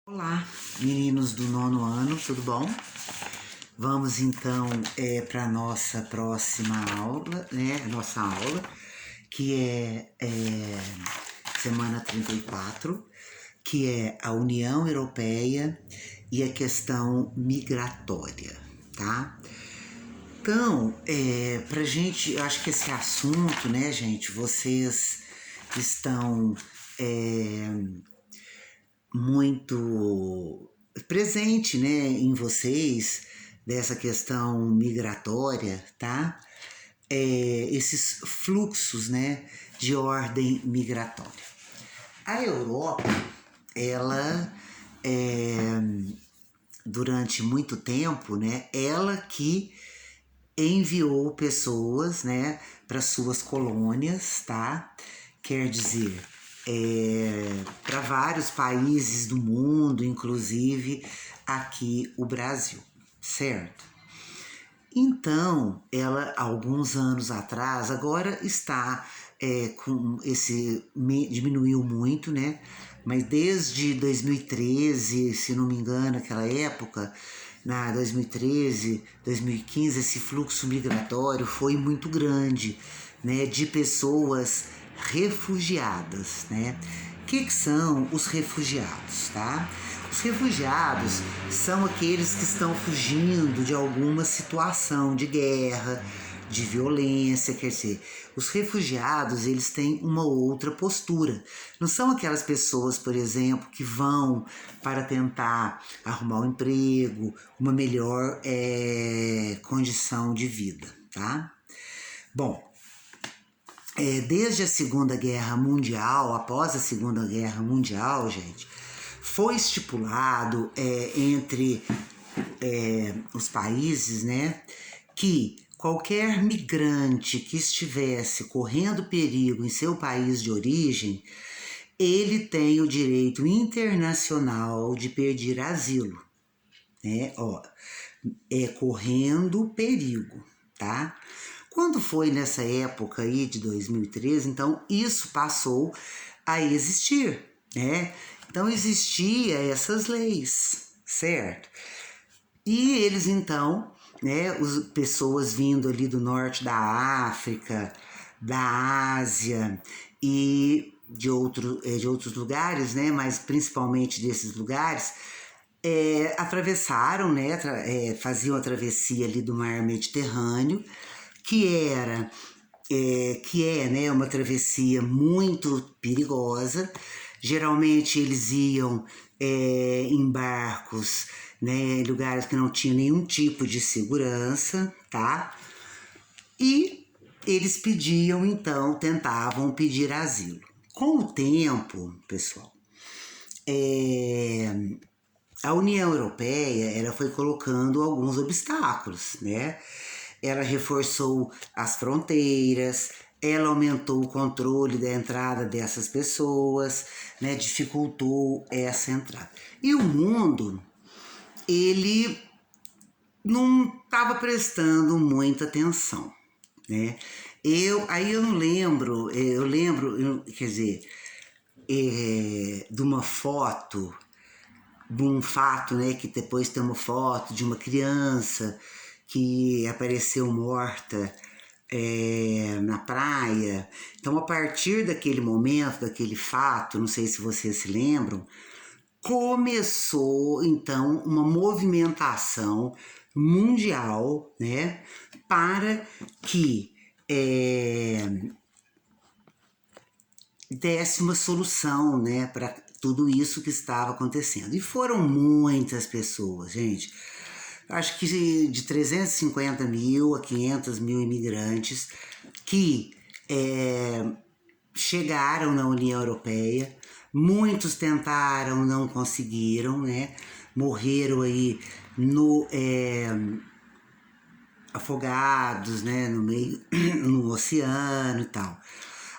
Olá, meninos do 9º ano, tudo bom? Vamos então para a nossa próxima aula, né? Nossa aula, que é semana 34, que é a União Europeia e a questão migratória, tá? Então, pra gente, eu acho que esse assunto, né, gente, vocês estão muito presente, né, em vocês dessa questão migratória, tá? Esses fluxos, né, de ordem migratória. A Europa, ela durante muito tempo, né, ela que enviou pessoas, né, para suas colônias, tá? Quer dizer, para vários países do mundo, inclusive aqui o Brasil, certo? Então, ela, alguns anos atrás, agora está com diminuiu muito, né? Mas desde 2013, se não me engano, aquela época, na 2013, 2015, esse fluxo migratório foi muito grande, né? De pessoas refugiadas, né? O que são os refugiados, tá? Os refugiados são aqueles que estão fugindo de alguma situação de guerra, de violência, quer dizer, os refugiados, eles têm uma outra postura. Não são aquelas pessoas, por exemplo, que vão para tentar arrumar um emprego, uma melhor condição de vida, tá? Bom, desde a Segunda Guerra Mundial, após a Segunda Guerra Mundial, gente, foi estipulado entre os países, né, que qualquer migrante que estivesse correndo perigo em seu país de origem, ele tem o direito internacional de pedir asilo, né? Correndo perigo, tá? Quando foi nessa época aí de 2013, então isso passou a existir, né? Então existia essas leis, certo? E eles então, né, pessoas vindo ali do norte da África, da Ásia e de outros lugares, né, mas principalmente desses lugares, atravessaram, né, faziam a travessia ali do mar Mediterrâneo, que é, né, uma travessia muito perigosa. Geralmente eles iam em barcos, né, em lugares que não tinham nenhum tipo de segurança, tá? E eles pediam, então, tentavam pedir asilo. Com o tempo, pessoal, a União Europeia ela foi colocando alguns obstáculos, né? Ela reforçou as fronteiras, ela aumentou o controle da entrada dessas pessoas, né? Dificultou essa entrada. E o mundo, ele não estava prestando muita atenção, né? Aí eu não lembro, quer dizer, de uma foto, de um fato, né, que depois tem uma foto de uma criança que apareceu morta na praia. Então, a partir daquele momento, daquele fato, não sei se vocês se lembram, começou então uma movimentação mundial, né, para que desse uma solução, né, para tudo isso que estava acontecendo. E foram muitas pessoas, gente. Acho que de 350 mil a 500 mil imigrantes que chegaram na União Europeia. Muitos tentaram, não conseguiram, né? Morreram aí afogados, né, no meio, no oceano e tal.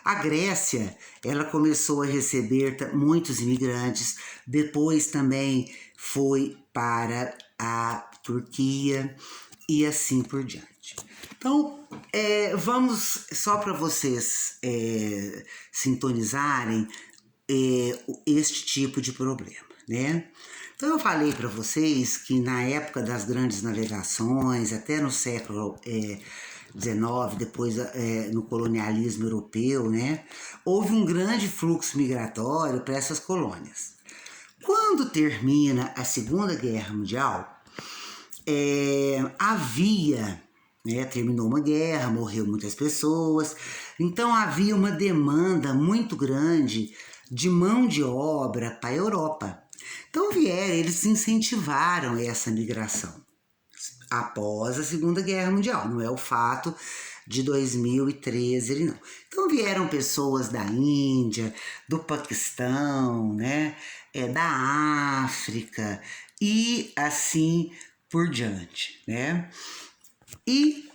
A Grécia, ela começou a receber muitos imigrantes, depois também foi para a Turquia e assim por diante. Então, vamos só para vocês sintonizarem este tipo de problema, né? Então eu falei para vocês que na época das grandes navegações, até no século XIX, depois no colonialismo europeu, né, houve um grande fluxo migratório para essas colônias. Quando termina a Segunda Guerra Mundial, havia, né, terminou uma guerra, morreu muitas pessoas, então havia uma demanda muito grande de mão de obra para a Europa. Então eles incentivaram essa migração após a Segunda Guerra Mundial, não é o fato de 2013, não. Então vieram pessoas da Índia, do Paquistão, né, da África e assim por diante, né? E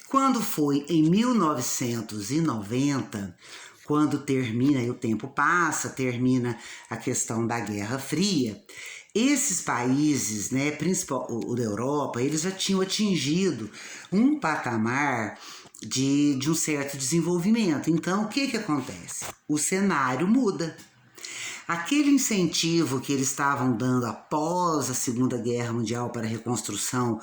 quando foi em 1990, quando termina e o tempo passa, termina a questão da Guerra Fria, esses países, né, principal o da Europa, eles já tinham atingido um patamar de um certo desenvolvimento. Então, o que acontece? O cenário muda. Aquele incentivo que eles estavam dando após a Segunda Guerra Mundial para a reconstrução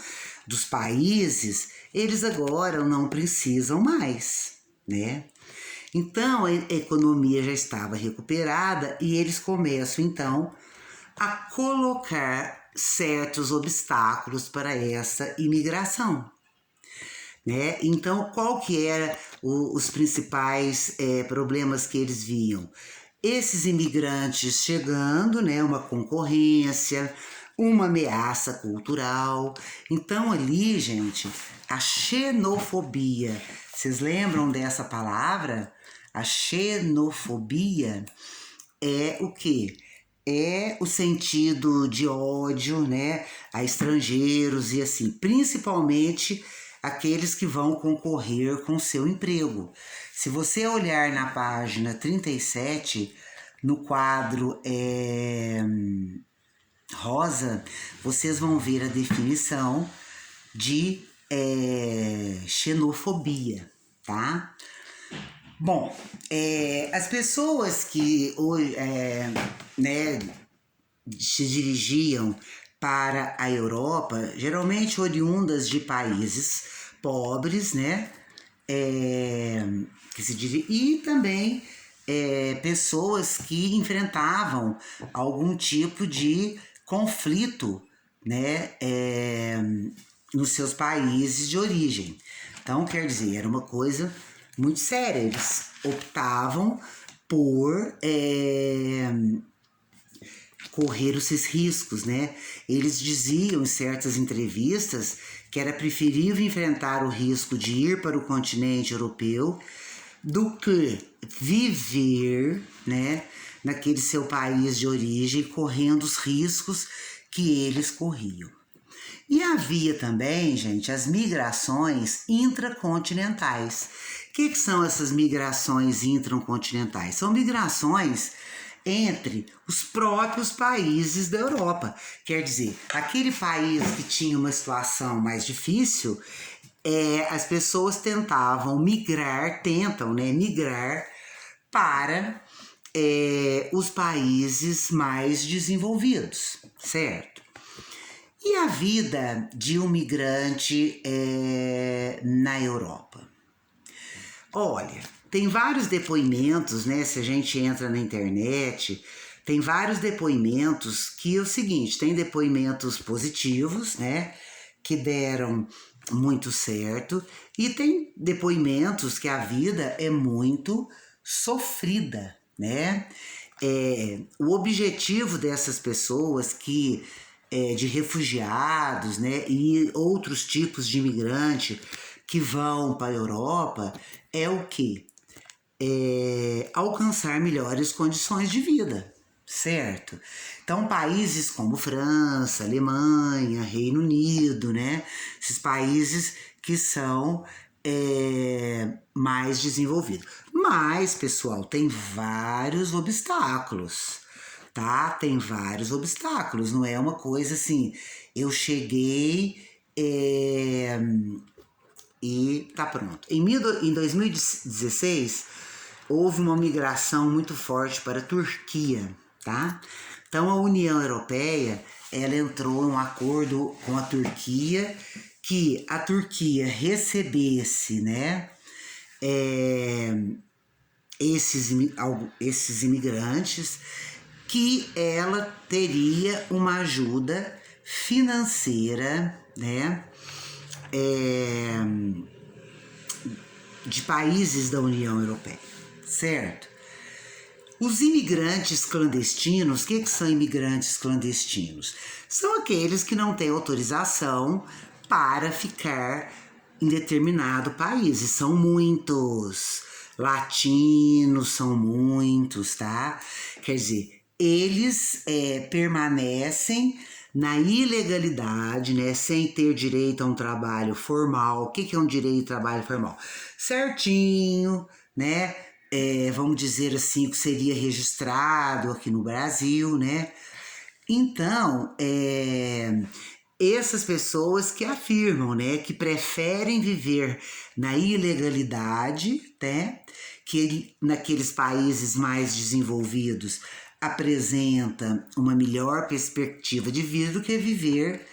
dos países, eles agora não precisam mais, né? Então, a economia já estava recuperada e eles começam, então, a colocar certos obstáculos para essa imigração, né? Então, qual que era os principais problemas que eles viam? Esses imigrantes chegando, né? Uma concorrência, uma ameaça cultural. Então, ali, gente, a xenofobia. Vocês lembram dessa palavra? A xenofobia é o quê? É o sentido de ódio, né, a estrangeiros e assim, principalmente aqueles que vão concorrer com seu emprego. Se você olhar na página 37, no quadro rosa, vocês vão ver a definição de xenofobia, tá? Bom, as pessoas que hoje, né, se dirigiam para a Europa, geralmente oriundas de países pobres, né, e também pessoas que enfrentavam algum tipo de conflito, né, nos seus países de origem. Então, quer dizer, era uma coisa muito séria. Eles optavam por correr esses riscos, né? Eles diziam em certas entrevistas que era preferível enfrentar o risco de ir para o continente europeu do que viver, né, naquele seu país de origem, correndo os riscos que eles corriam. E havia também, gente, as migrações intracontinentais. O que são essas migrações intracontinentais? São migrações entre os próprios países da Europa. Quer dizer, aquele país que tinha uma situação mais difícil, as pessoas tentam migrar para os países mais desenvolvidos, certo? E a vida de um migrante na Europa? Olha, tem vários depoimentos, né? Se a gente entra na internet, tem vários depoimentos que é o seguinte, tem depoimentos positivos, né? Que deram muito certo, e tem depoimentos que a vida é muito sofrida, né? O objetivo dessas pessoas de refugiados, né, e outros tipos de imigrante que vão para a Europa é o quê? Alcançar melhores condições de vida, certo? Então, países como França, Alemanha, Reino Unido, né? Esses países que são mais desenvolvidos. Mas, pessoal, tem vários obstáculos, tá? Tem vários obstáculos, não é uma coisa assim, eu cheguei e tá pronto. Em 2016, houve uma migração muito forte para a Turquia, tá? Então a União Europeia, ela entrou em um acordo com a Turquia, que a Turquia recebesse, né, esses imigrantes, que ela teria uma ajuda financeira, né, de países da União Europeia, certo? Os imigrantes clandestinos, o que são imigrantes clandestinos? São aqueles que não têm autorização para ficar em determinado país, e são muitos. Latinos são muitos, tá? Quer dizer, eles permanecem na ilegalidade, né, sem ter direito a um trabalho formal. O que é um direito a trabalho formal? Certinho, né? Vamos dizer assim, que seria registrado aqui no Brasil, né? Então, essas pessoas que afirmam, né, que preferem viver na ilegalidade, né, que naqueles países mais desenvolvidos apresenta uma melhor perspectiva de vida do que viver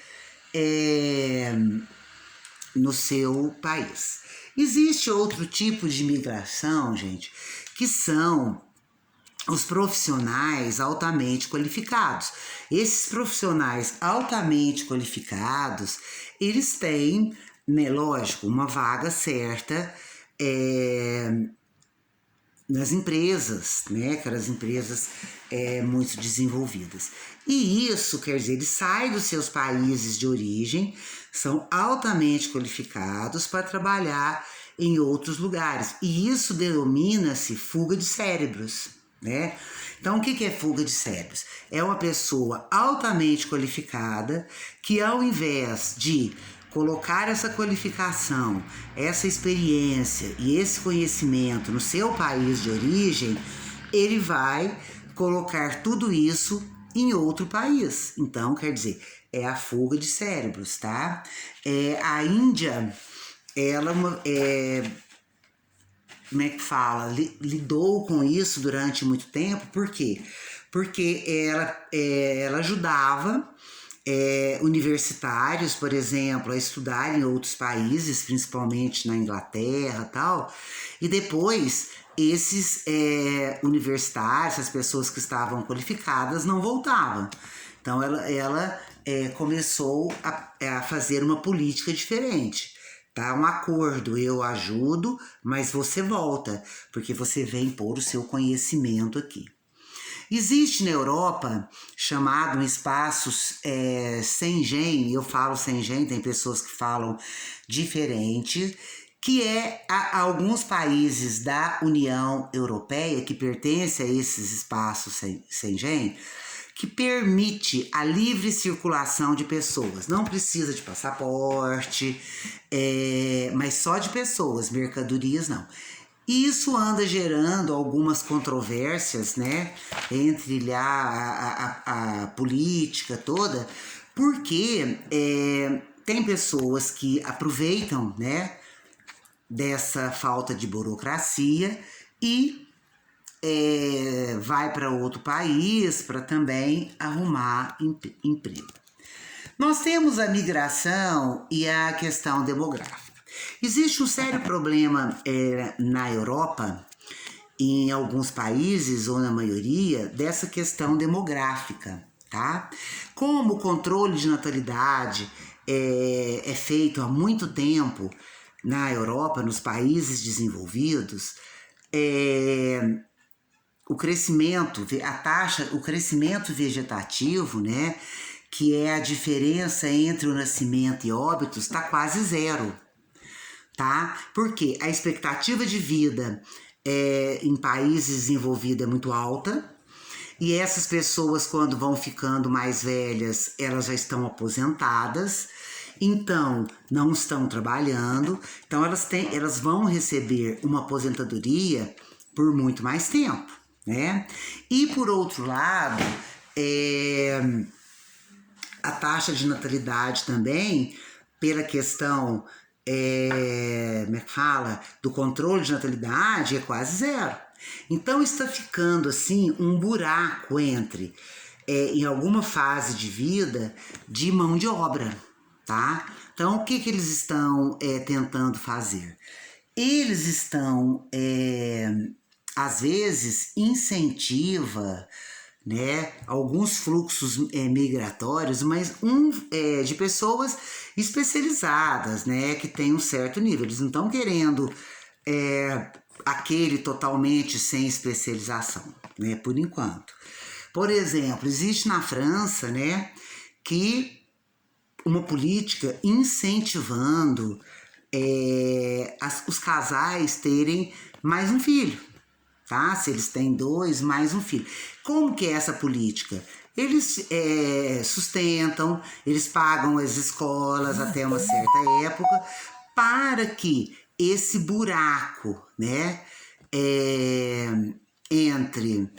no seu país. Existe outro tipo de imigração, gente, que são os profissionais altamente qualificados. Esses profissionais altamente qualificados, eles têm, né, lógico, uma vaga certa nas empresas, né, aquelas empresas muito desenvolvidas. E isso quer dizer, eles saem dos seus países de origem, são altamente qualificados para trabalhar em outros lugares. E isso denomina-se fuga de cérebros, né? Então, o que é fuga de cérebros? É uma pessoa altamente qualificada que, ao invés de colocar essa qualificação, essa experiência e esse conhecimento no seu país de origem, ele vai colocar tudo isso em outro país. Então, quer dizer, é a fuga de cérebros, tá? A Índia, ela como é que fala? Lidou com isso durante muito tempo. Por quê? Porque ela ajudava universitários, por exemplo, a estudar em outros países, principalmente na Inglaterra e tal, e depois esses universitários, as pessoas que estavam qualificadas, não voltavam. Então ela começou a fazer uma política diferente. Tá? Um acordo, eu ajudo, mas você volta, porque você vem pôr o seu conhecimento aqui. Existe na Europa, chamado espaços Schengen, eu falo Schengen, tem pessoas que falam diferente, que alguns países da União Europeia que pertencem a esses espaços Schengen, que permite a livre circulação de pessoas. Não precisa de passaporte, mas só de pessoas, mercadorias não. E isso anda gerando algumas controvérsias, né, entre a política toda, porque tem pessoas que aproveitam, né, dessa falta de burocracia e vai para outro país para também arrumar emprego. Nós temos a migração e a questão demográfica. Existe um sério problema na Europa, em alguns países, ou na maioria, dessa questão demográfica, tá? Como o controle de natalidade é feito há muito tempo na Europa, nos países desenvolvidos, o crescimento vegetativo, né, que é a diferença entre o nascimento e óbitos, está quase zero, tá? Porque a expectativa de vida em países desenvolvidos é muito alta, e essas pessoas, quando vão ficando mais velhas, elas já estão aposentadas, então não estão trabalhando, então elas vão receber uma aposentadoria por muito mais tempo, né? E por outro lado, a taxa de natalidade também, pela questão como é que fala, do controle de natalidade, é quase zero. Então está ficando assim um buraco entre em alguma fase de vida de mão de obra, tá? Então, o que eles estão tentando fazer? Eles estão, às vezes, incentiva, né, alguns fluxos migratórios, mas de pessoas especializadas, né, que tem um certo nível. Eles não estão querendo aquele totalmente sem especialização, né, por enquanto. Por exemplo, existe na França, né, que uma política incentivando os casais terem mais um filho, tá? Se eles têm 2, mais um filho. Como que é essa política? Eles sustentam, eles pagam as escolas até uma certa época para que esse buraco, né, entre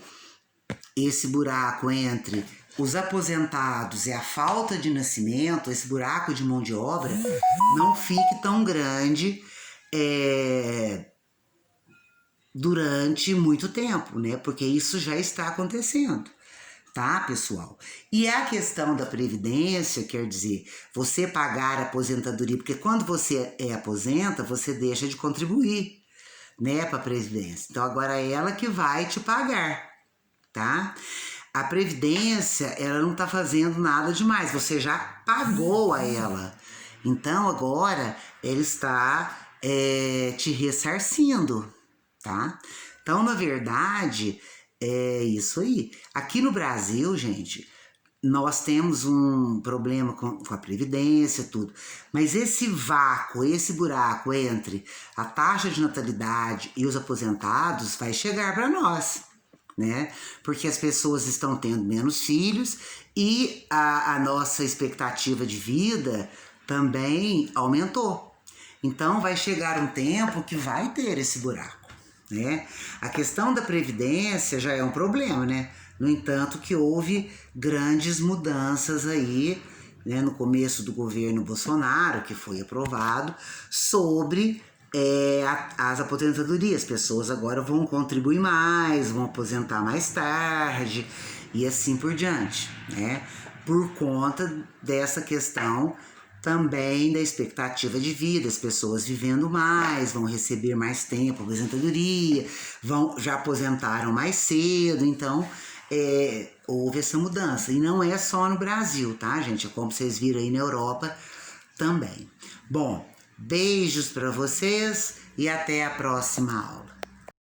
os aposentados e a falta de nascimento, esse buraco de mão de obra, não fique tão grande durante muito tempo, né? Porque isso já está acontecendo, tá, pessoal? E a questão da previdência, quer dizer, você pagar a aposentadoria, porque quando você aposenta, você deixa de contribuir, né, para a previdência. Então agora é ela que vai te pagar, tá? A previdência, ela não tá fazendo nada demais, você já pagou a ela. Então agora ela está te ressarcindo, tá? Então, na verdade, é isso aí. Aqui no Brasil, gente, nós temos um problema com a previdência, tudo. Mas esse vácuo, esse buraco entre a taxa de natalidade e os aposentados vai chegar para nós, né? Porque as pessoas estão tendo menos filhos e a nossa expectativa de vida também aumentou. Então vai chegar um tempo que vai ter esse buraco, né? A questão da previdência já é um problema, né? No entanto, que houve grandes mudanças aí, né, no começo do governo Bolsonaro, que foi aprovado, sobre as aposentadorias. As pessoas agora vão contribuir mais, vão aposentar mais tarde e assim por diante, né? Por conta dessa questão também da expectativa de vida, as pessoas vivendo mais, vão receber mais tempo, aposentadoria, já aposentaram mais cedo, então houve essa mudança. E não é só no Brasil, tá, gente? É como vocês viram aí na Europa também. Bom, beijos para vocês e até a próxima aula.